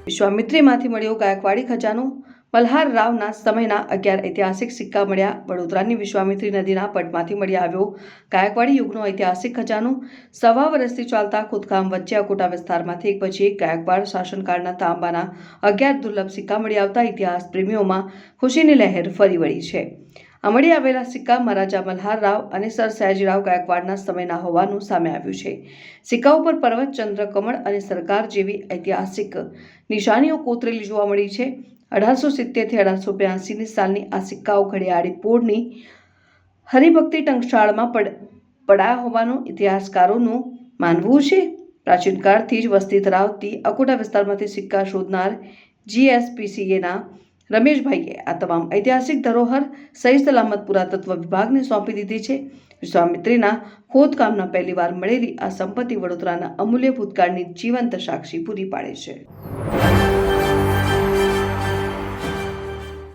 વિશ્વામિત્રીમાંથી મળ્યો ગાયકવાડી ખજાનો। મલ્હાર રાવના સમયના 11 ઐતિહાસિક સિક્કા મળ્યા। વડોદરાની વિશ્વામિત્રી નદીના પટમાંથી મળી આવ્યો ગાયકવાડી યુગનો ઐતિહાસિક ખજાનો। 1.25 વર્ષથી ચાલતા ખોદકામ વચ્ચે અકોટા વિસ્તારમાંથી એક પછી એક ગાયકવાડ શાસનકાળના તાંબાના 11 દુર્લભ સિક્કા મળી આવતા ઇતિહાસ પ્રેમીઓમાં ખુશીની લહેર ફરી વળી છે। આ મળી આવેલા સિક્કા મહારાજા મલ્હાર રાવ અને સર સયાજીરાવ ગાયકવાડના સમયના હોવાનું સામે આવ્યું છે। સિક્કા ઉપર પર્વત, ચંદ્ર, કમળ અને સરકાર જેવી ઐતિહાસિક નિશાનીઓ કોતરેલી જોવા મળી છે। 1870 થી 1882 સાલની આ સિક્કાઓ ઘડિયાળી પોળની હરિભક્તિ ટંકશાળમાં પડાયા હોવાનું ઇતિહાસકારોનું માનવું છે। પ્રાચીન કાળથી જ વસ્તી ધરાવતી અકોટા વિસ્તારમાંથી સિક્કા શોધનાર GSPCAના રમેશભાઈએ આ તમામ ઐતિહાસિક ધરોહર સહી સલામત પુરાતત્વ વિભાગને સોંપી દીધી છે। વિશ્વામિત્રીના ખોદકામના પહેલીવાર મળેલી આ સંપત્તિ વડોદરાના અમૂલ્ય ભૂતકાળની જીવંત સાક્ષી પૂરી પાડે છે।